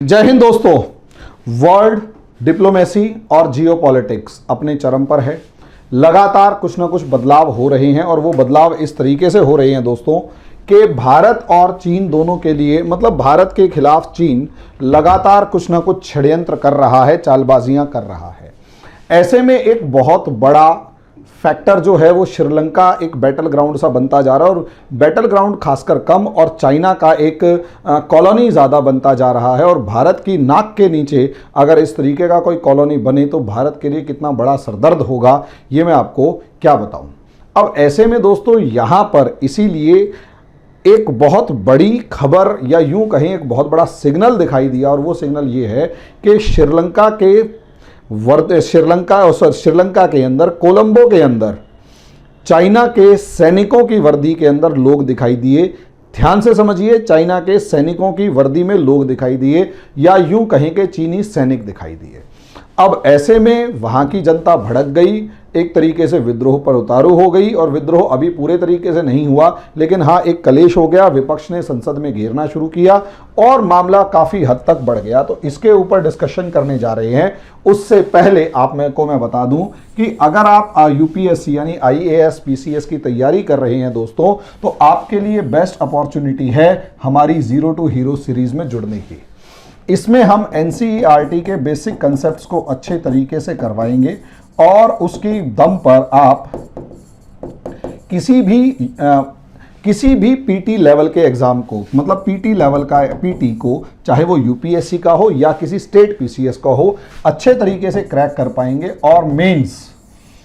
जय हिंद दोस्तों। World diplomacy और जियोपॉलिटिक्स अपने चरम पर है। लगातार कुछ ना कुछ बदलाव हो रहे हैं और वो बदलाव इस तरीके से हो रहे हैं दोस्तों कि भारत और चीन दोनों के लिए, मतलब भारत के खिलाफ चीन लगातार कुछ ना कुछ षड्यंत्र कर रहा है, चालबाजियां कर रहा है। ऐसे में एक बहुत बड़ा फैक्टर जो है वो श्रीलंका एक बैटल ग्राउंड सा बनता जा रहा है, और बैटल ग्राउंड खासकर कम और चाइना का एक कॉलोनी ज़्यादा बनता जा रहा है। और भारत की नाक के नीचे अगर इस तरीके का कोई कॉलोनी बने तो भारत के लिए कितना बड़ा सरदर्द होगा, ये मैं आपको क्या बताऊं। अब ऐसे में दोस्तों यहाँ पर इसीलिए एक बहुत बड़ी खबर, या यूं कहें एक बहुत बड़ा सिग्नल दिखाई दिया, और वो सिग्नल ये है कि श्रीलंका के अंदर, कोलंबो के अंदर चाइना के सैनिकों की वर्दी के अंदर लोग दिखाई दिए। ध्यान से समझिए, चाइना के सैनिकों की वर्दी में लोग दिखाई दिए, या यूं कहें कि चीनी सैनिक दिखाई दिए। अब ऐसे में वहां की जनता भड़क गई, एक तरीके से विद्रोह पर उतारू हो गई। और विद्रोह अभी पूरे तरीके से नहीं हुआ, लेकिन हाँ एक कलेश हो गया। विपक्ष ने संसद में घेरना शुरू किया और मामला काफी हद तक बढ़ गया। तो इसके ऊपर डिस्कशन करने जा रहे हैं। उससे पहले मैं बता दूं कि अगर आप यूपीएससी यानी आईएएस पीसीएस की तैयारी कर रहे हैं दोस्तों, तो आपके लिए बेस्ट अपॉर्चुनिटी है हमारी जीरो टू हीरो सीरीज में जुड़ने की। इसमें हम एनसीईआरटी के बेसिक कंसेप्ट्स को अच्छे तरीके से करवाएंगे, और उसके दम पर आप किसी भी पीटी लेवल के एग्जाम को, मतलब पीटी लेवल का पीटी को, चाहे वो यूपीएससी का हो या किसी स्टेट पीसीएस का हो, अच्छे तरीके से क्रैक कर पाएंगे। और मेंस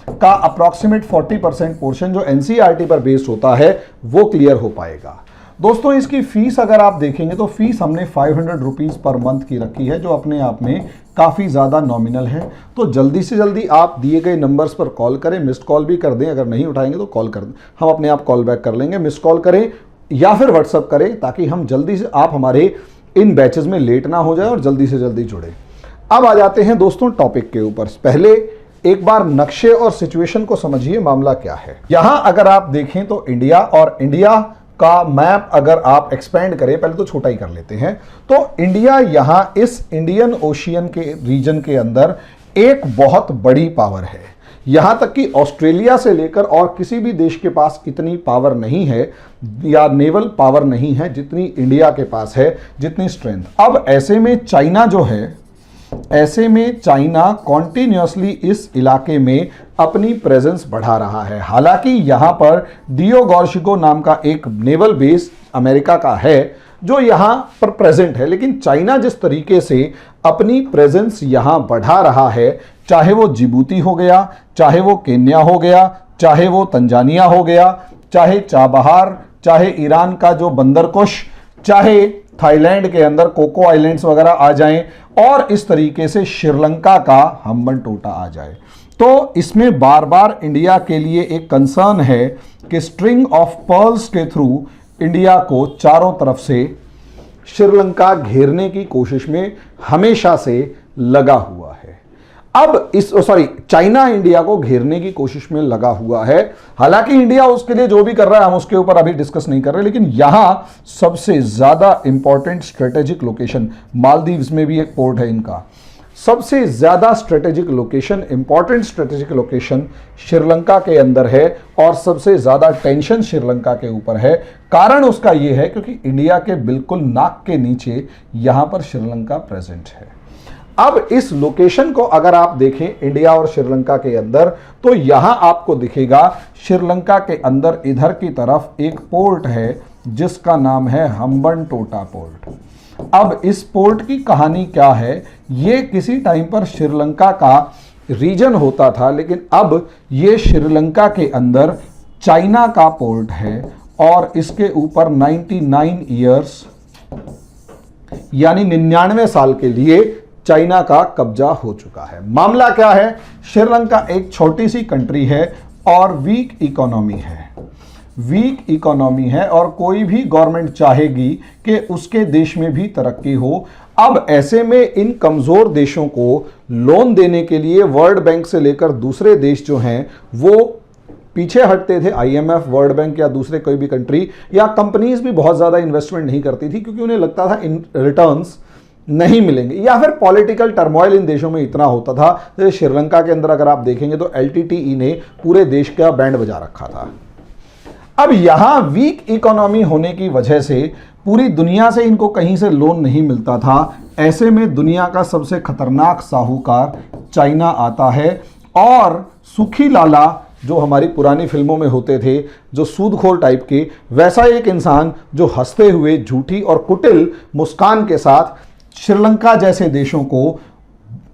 का अप्रॉक्सीमेट 40% पोर्शन जो एनसीईआरटी पर बेस्ड होता है वो क्लियर हो पाएगा। दोस्तों इसकी फीस अगर आप देखेंगे तो फीस हमने 500 रुपीज़ पर मंथ की रखी है, जो अपने आप में काफ़ी ज़्यादा नॉमिनल है। तो जल्दी से जल्दी आप दिए गए नंबर्स पर कॉल करें, मिस्ड कॉल भी कर दें, अगर नहीं उठाएंगे तो कॉल कर दें, हम अपने आप कॉल बैक कर लेंगे। मिस्ड कॉल करें या फिर व्हाट्सअप करें, ताकि हम जल्दी से, आप हमारे इन बैचेज में लेट ना हो जाए और जल्दी से जल्दी जुड़े। अब आ जाते हैं दोस्तों टॉपिक के ऊपर। पहले एक बार नक्शे और सिचुएशन को समझिए, मामला क्या है। यहां अगर आप देखें तो इंडिया का मैप अगर आप एक्सपेंड करें, पहले तो छोटा ही कर लेते हैं, तो इंडिया यहां इस इंडियन ओशियन के रीजन के अंदर एक बहुत बड़ी पावर है। यहां तक कि ऑस्ट्रेलिया से लेकर और किसी भी देश के पास इतनी पावर नहीं है, या नेवल पावर नहीं है जितनी इंडिया के पास है, जितनी स्ट्रेंथ। अब ऐसे में चाइना कॉन्टिन्यूसली इस इलाके में अपनी प्रेजेंस बढ़ा रहा है। हालांकि यहां पर डियो गार्शिगो नाम का एक नेवल बेस अमेरिका का है जो यहां पर प्रेजेंट है, लेकिन चाइना जिस तरीके से अपनी प्रेजेंस यहां बढ़ा रहा है, चाहे वो जिबूती हो गया, चाहे वो केन्या हो गया, चाहे वो तंजानिया हो गया, चाहे चाबहार, चाहे ईरान का जो बंदरकुश, चाहे थाईलैंड के अंदर कोको आइलैंड्स वगैरह आ जाएं, और इस तरीके से श्रीलंका का हम्बनटोटा आ जाए, तो इसमें बार बार इंडिया के लिए एक कंसर्न है कि स्ट्रिंग ऑफ पर्ल्स के थ्रू इंडिया को चारों तरफ से श्रीलंका घेरने की कोशिश में हमेशा से लगा हुआ है। अब चाइना इंडिया को घेरने की कोशिश में लगा हुआ है। हालांकि इंडिया उसके लिए जो भी कर रहा है हम उसके ऊपर अभी डिस्कस नहीं कर रहे, लेकिन यहां सबसे ज्यादा इंपॉर्टेंट स्ट्रेटेजिक लोकेशन, मालदीव्स में भी एक पोर्ट है इनका, सबसे ज्यादा strategic location, important strategic location Sri Lanka के अंदर है, और सबसे ज्यादा टेंशन श्रीलंका के ऊपर है। कारण उसका यह है क्योंकि इंडिया के बिल्कुल नाक के नीचे यहां पर श्रीलंका प्रेजेंट है। अब इस लोकेशन को अगर आप देखें इंडिया और श्रीलंका के अंदर, तो यहां आपको दिखेगा श्रीलंका के अंदर इधर की तरफ एक पोर्ट है जिसका नाम है हम्बनटोटा पोर्ट। अब इस पोर्ट की कहानी क्या है, ये किसी टाइम पर श्रीलंका का रीजन होता था, लेकिन अब ये श्रीलंका के अंदर चाइना का पोर्ट है, और इसके ऊपर 99 ईयर्स यानी 99 साल के लिए चाइना का कब्जा हो चुका है। मामला क्या है, श्रीलंका एक छोटी सी कंट्री है और वीक इकोनॉमी है, और कोई भी गवर्नमेंट चाहेगी कि उसके देश में भी तरक्की हो। अब ऐसे में इन कमजोर देशों को लोन देने के लिए वर्ल्ड बैंक से लेकर दूसरे देश जो हैं वो पीछे हटते थे। आईएमएफ, वर्ल्ड बैंक या दूसरे कोई भी कंट्री या कंपनीज भी बहुत ज़्यादा इन्वेस्टमेंट नहीं करती थी, क्योंकि उन्हें लगता था इन रिटर्न्स नहीं मिलेंगे, या फिर पॉलिटिकल टर्मोइल इन देशों में इतना होता था। जैसे श्रीलंका के अंदर अगर आप देखेंगे तो एलटीटीई ने पूरे देश का बैंड बजा रखा था। अब यहां वीक इकोनॉमी होने की वजह से पूरी दुनिया से इनको कहीं से लोन नहीं मिलता था। ऐसे में दुनिया का सबसे खतरनाक साहूकार चाइना आता है और सुखी लाला जो हमारी पुरानी फिल्मों में होते थे, जो सूदखोर टाइप के, वैसा एक इंसान जो हंसते हुए झूठी और कुटिल मुस्कान के साथ श्रीलंका जैसे देशों को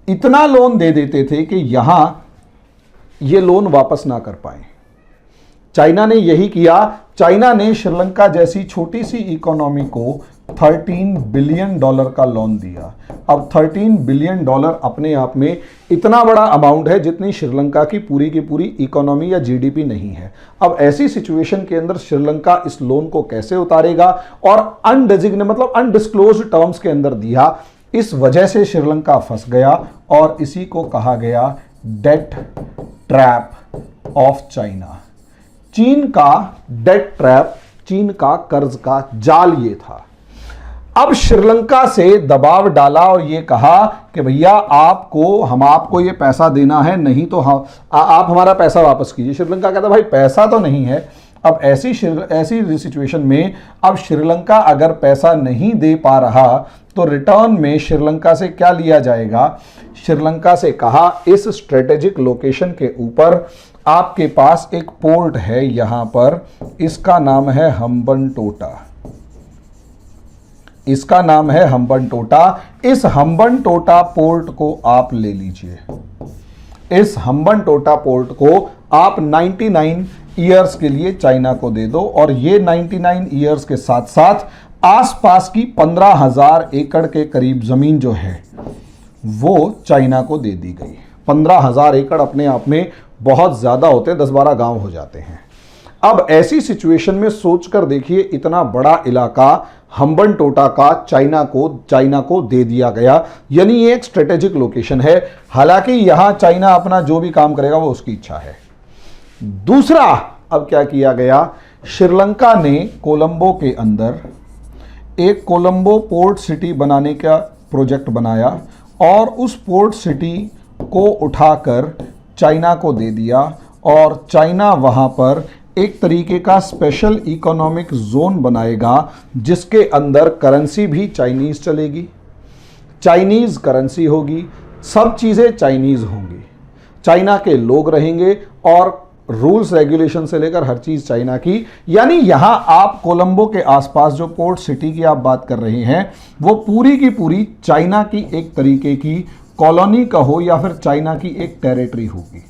इतना लोन दे देते थे कि यहां ये लोन वापस ना कर पाए। चाइना ने यही किया। चाइना ने श्रीलंका जैसी छोटी सी इकोनॉमी को $13 बिलियन का लोन दिया। अब $13 बिलियन अपने आप में इतना बड़ा अमाउंट है जितनी श्रीलंका की पूरी इकोनॉमी या जीडीपी नहीं है। अब ऐसी सिचुएशन के अंदर श्रीलंका इस लोन को कैसे उतारेगा, और मतलब अनडिस्क्लोज्ड टर्म्स के अंदर दिया। इस वजह से श्रीलंका फंस गया और इसी को कहा गया डेट ट्रैप ऑफ चाइना। चीन का डेट ट्रैप, चीन का कर्ज का जाल ये था। अब श्रीलंका से दबाव डाला और ये कहा कि भैया हम आपको ये पैसा देना है, नहीं तो आप हमारा पैसा वापस कीजिए। श्रीलंका कहता भाई पैसा तो नहीं है। अब ऐसी सिचुएशन में अब श्रीलंका अगर पैसा नहीं दे पा रहा तो रिटर्न में श्रीलंका से क्या लिया जाएगा? श्रीलंका से कहा इस स्ट्रेटेजिक लोकेशन के ऊपर आपके पास एक पोर्ट है, यहां पर इसका नाम है हम्बनटोटा। इसका नाम है हम्बनटोटा। इस हम्बनटोटा पोर्ट को आप ले लीजिए। इस हम्बनटोटा पोर्ट को आप 99 ईयर्स के लिए चाइना को दे दो, और ये 99 ईयर्स के साथ साथ आसपास की 15,000 एकड़ के करीब जमीन जो है वो चाइना को दे दी गई। 15,000 एकड़ अपने आप में बहुत ज्यादा होते हैं, 10-12 गांव हो जाते हैं। अब ऐसी सिचुएशन में सोचकर देखिए, इतना बड़ा इलाका हम्बनटोटा का चाइना को दे दिया गया, यानी ये एक स्ट्रेटेजिक लोकेशन है। हालांकि यहां चाइना अपना जो भी काम करेगा वो उसकी इच्छा है। दूसरा, अब क्या किया गया, श्रीलंका ने कोलंबो के अंदर एक कोलंबो पोर्ट सिटी बनाने का प्रोजेक्ट बनाया और उस पोर्ट सिटी को उठाकर चाइना को दे दिया, और चाइना वहां पर एक तरीके का स्पेशल इकोनॉमिक जोन बनाएगा जिसके अंदर करेंसी भी चाइनीज चलेगी, चाइनीज करेंसी होगी, सब चीजें चाइनीज होंगी, चाइना के लोग रहेंगे और रूल्स रेगुलेशन से लेकर हर चीज चाइना की। यानी यहां आप कोलंबो के आसपास जो पोर्ट सिटी की आप बात कर रहे हैं वो पूरी की पूरी चाइना की एक तरीके की कॉलोनी कहो या फिर चाइना की एक टेरिटरी होगी।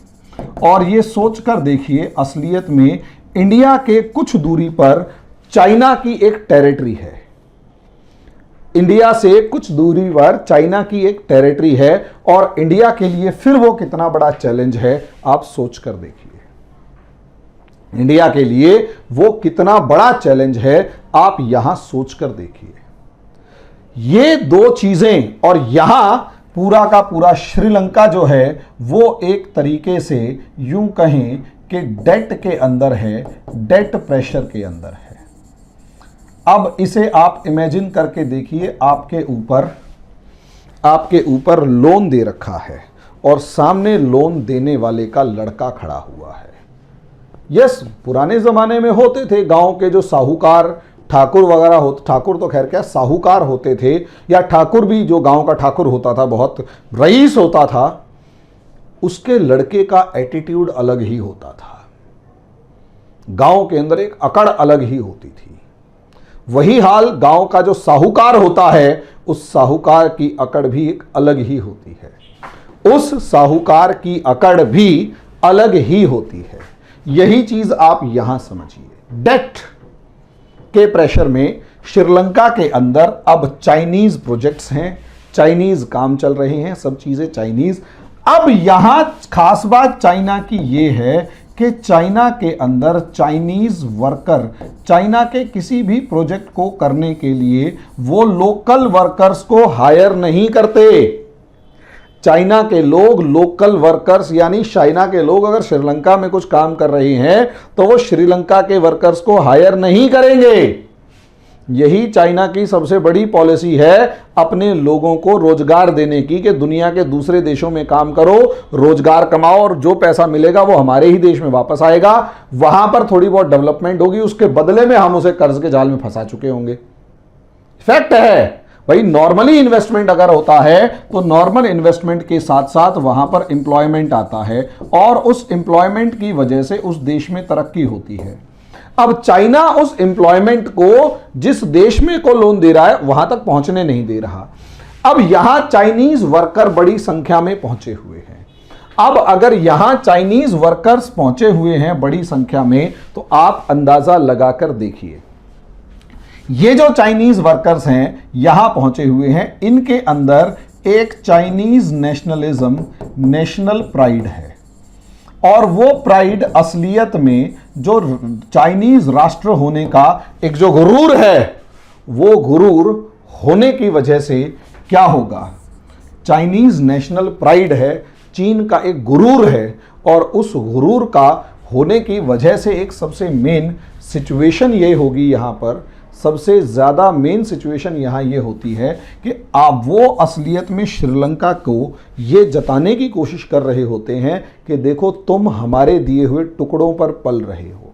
और ये सोचकर देखिए, असलियत में इंडिया के कुछ दूरी पर चाइना की एक टेरिटरी है। इंडिया से कुछ दूरी पर चाइना की एक टेरिटरी है, और इंडिया के लिए फिर वो कितना बड़ा चैलेंज है आप सोचकर देखिए। इंडिया के लिए वो कितना बड़ा चैलेंज है आप यहां सोचकर देखिए। ये दो चीजें, और यहां पूरा का पूरा श्रीलंका जो है वो एक तरीके से यूं कहें कि डेट के अंदर है, डेट प्रेशर के अंदर है। अब इसे आप इमेजिन करके देखिए, आपके ऊपर लोन दे रखा है और सामने लोन देने वाले का लड़का खड़ा हुआ है। यस, पुराने जमाने में होते थे गांव के जो साहूकार ठाकुर वगैरह होते, ठाकुर तो खैर क्या साहूकार होते थे, या ठाकुर भी जो गांव का ठाकुर होता था, बहुत रईस होता था, उसके लड़के का एटीट्यूड अलग ही होता था। गांव के अंदर एक अकड़ अलग ही होती थी। वही हाल गांव का जो साहूकार होता है, उस साहूकार की अकड़ भी एक अलग ही होती है। उस साहूकार की अकड़ भी अलग ही होती है। यही चीज आप यहां समझिए। डेट के प्रेशर में श्रीलंका के अंदर अब चाइनीज प्रोजेक्ट्स हैं, चाइनीज काम चल रहे हैं, सब चीजें चाइनीज। अब यहां खास बात चाइना की ये है कि चाइना के अंदर चाइनीज वर्कर चाइना के किसी भी प्रोजेक्ट को करने के लिए वो लोकल वर्कर्स को हायर नहीं करते। चाइना के लोग लोकल वर्कर्स, यानी चाइना के लोग अगर श्रीलंका में कुछ काम कर रहे हैं तो वो श्रीलंका के वर्कर्स को हायर नहीं करेंगे। यही चाइना की सबसे बड़ी पॉलिसी है, अपने लोगों को रोजगार देने की, कि दुनिया के दूसरे देशों में काम करो, रोजगार कमाओ और जो पैसा मिलेगा वो हमारे ही देश में वापस आएगा, वहां पर थोड़ी बहुत डेवलपमेंट होगी, उसके बदले में हम उसे कर्ज के जाल में फंसा चुके होंगे। फैक्ट है भाई, नॉर्मली इन्वेस्टमेंट अगर होता है तो नॉर्मल इन्वेस्टमेंट के साथ साथ वहां पर एम्प्लॉयमेंट आता है और उस एम्प्लॉयमेंट की वजह से उस देश में तरक्की होती है। अब चाइना उस एम्प्लॉयमेंट को जिस देश में को लोन दे रहा है वहां तक पहुंचने नहीं दे रहा। अब यहां चाइनीज वर्कर बड़ी संख्या में पहुंचे हुए हैं। अब अगर यहां चाइनीज वर्कर्स पहुंचे हुए हैं बड़ी संख्या में, तो आप अंदाजा लगाकर देखिए, ये जो चाइनीज वर्कर्स हैं यहां पहुंचे हुए हैं, इनके अंदर एक चाइनीज नेशनलिज्म, नेशनल प्राइड है। और वो प्राइड असलियत में जो चाइनीज राष्ट्र होने का एक जो गुरूर है, वो गुरूर होने की वजह से क्या होगा, चाइनीज नेशनल प्राइड है, चीन का एक गुरूर है, और उस गुरूर का होने की वजह से एक सबसे मेन सिचुएशन ये होगी, यहां पर सबसे ज़्यादा मेन सिचुएशन यहाँ ये होती है कि आप वो असलियत में श्रीलंका को ये जताने की कोशिश कर रहे होते हैं कि देखो तुम हमारे दिए हुए टुकड़ों पर पल रहे हो।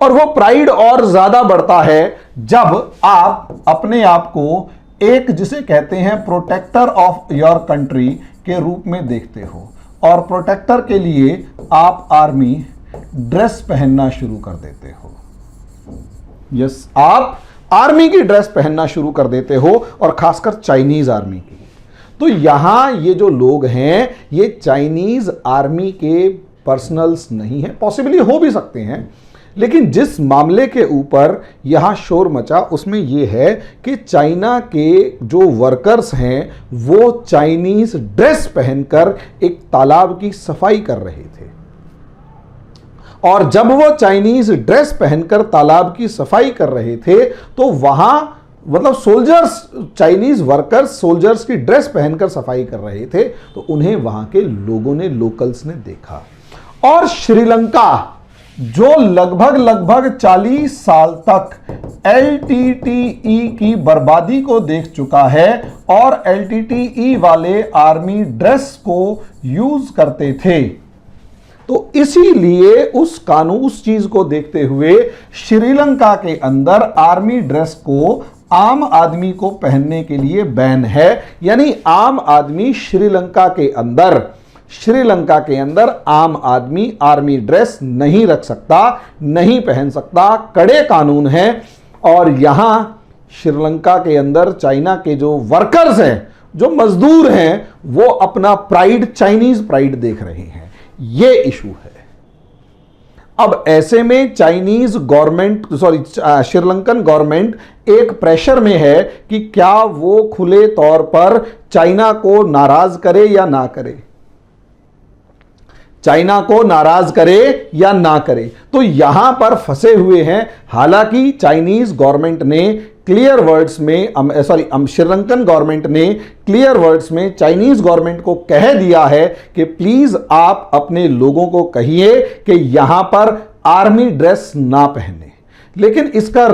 और वो प्राइड और ज़्यादा बढ़ता है जब आप अपने आप को एक जिसे कहते हैं प्रोटेक्टर ऑफ योर कंट्री के रूप में देखते हो, और प्रोटेक्टर के लिए आप आर्मी ड्रेस पहनना शुरू कर देते हो। यस, आप आर्मी की ड्रेस पहनना शुरू कर देते हो, और खासकर चाइनीज आर्मी की। तो यहां ये जो लोग हैं ये चाइनीज आर्मी के पर्सनल्स नहीं है, पॉसिबली हो भी सकते हैं, लेकिन जिस मामले के ऊपर यहां शोर मचा उसमें यह है कि चाइना के जो वर्कर्स हैं वो चाइनीज ड्रेस पहनकर एक तालाब की सफाई कर रहे थे। और जब वो चाइनीज ड्रेस पहनकर तालाब की सफाई कर रहे थे तो वहां मतलब सोल्जर्स, चाइनीज वर्कर्स सोल्जर्स की ड्रेस पहनकर सफाई कर रहे थे, तो उन्हें वहां के लोगों ने, लोकल्स ने देखा। और श्रीलंका जो लगभग 40 साल तक LTTE की बर्बादी को देख चुका है और LTTE वाले आर्मी ड्रेस को यूज करते थे, तो इसीलिए उस चीज को देखते हुए श्रीलंका के अंदर आर्मी ड्रेस को आम आदमी को पहनने के लिए बैन है। यानी आम आदमी श्रीलंका के अंदर आम आदमी आर्मी ड्रेस नहीं रख सकता, नहीं पहन सकता, कड़े कानून हैं। और यहां श्रीलंका के अंदर चाइना के जो वर्कर्स हैं, जो मजदूर हैं, वो अपना प्राइड, चाइनीज प्राइड देख रहे हैं। ये इशू है। अब ऐसे में चाइनीज गवर्नमेंट, श्रीलंकन गवर्नमेंट एक प्रेशर में है कि क्या वो खुले तौर पर चाइना को नाराज करे या ना करे, चाइना को नाराज करे या ना करे। तो यहां पर फंसे हुए हैं। हालांकि चाइनीज गवर्नमेंट ने क्लियर वर्ड्स में, श्रीलंकन गवर्नमेंट ने क्लियर वर्ड्स में चाइनीज गवर्नमेंट को कह दिया है कि प्लीज आप अपने लोगों को कहिए कि यहां पर आर्मी ड्रेस ना पहने। लेकिन इसका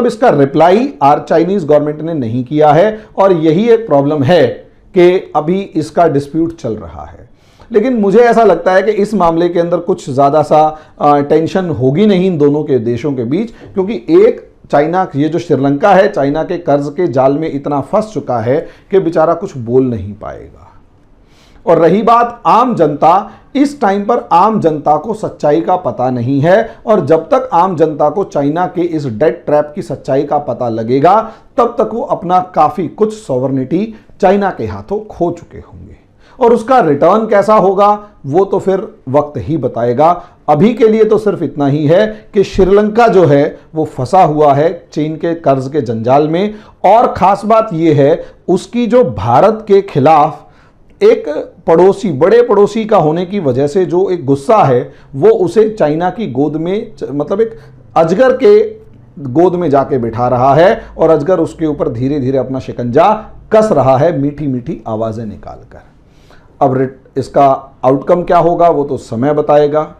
इसका रिप्लाई चाइनीज गवर्नमेंट ने नहीं किया है, और यही एक प्रॉब्लम है कि अभी इसका डिस्प्यूट चल रहा है। लेकिन मुझे ऐसा लगता है कि इस मामले के अंदर कुछ ज़्यादा सा टेंशन होगी नहीं इन दोनों के देशों के बीच, क्योंकि एक चाइना, ये जो श्रीलंका है, चाइना के कर्ज के जाल में इतना फंस चुका है कि बेचारा कुछ बोल नहीं पाएगा। और रही बात आम जनता, इस टाइम पर आम जनता को सच्चाई का पता नहीं है, और जब तक आम जनता को चाइना के इस डेट ट्रैप की सच्चाई का पता लगेगा तब तक वो अपना काफ़ी कुछ सॉवरेनिटी चाइना के हाथों खो चुके होंगे। और उसका रिटर्न कैसा होगा वो तो फिर वक्त ही बताएगा। अभी के लिए तो सिर्फ इतना ही है कि श्रीलंका जो है वो फंसा हुआ है चीन के कर्ज के जंजाल में। और खास बात यह है उसकी जो भारत के खिलाफ एक पड़ोसी, बड़े पड़ोसी का होने की वजह से जो एक गुस्सा है वो उसे चाइना की गोद में, मतलब एक अजगर के गोद में जाके बिठा रहा है, और अजगर उसके ऊपर धीरे धीरे अपना शिकंजा कस रहा है, मीठी मीठी आवाजें निकालकर। अब इसका आउटकम क्या होगा वो तो समय बताएगा,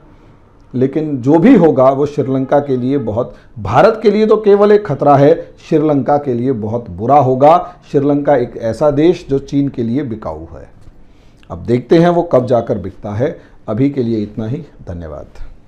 लेकिन जो भी होगा वो श्रीलंका के लिए बहुत, भारत के लिए तो केवल एक खतरा है, श्रीलंका के लिए बहुत बुरा होगा। श्रीलंका एक ऐसा देश जो चीन के लिए बिकाऊ है। अब देखते हैं वो कब जाकर बिकता है। अभी के लिए इतना ही, धन्यवाद।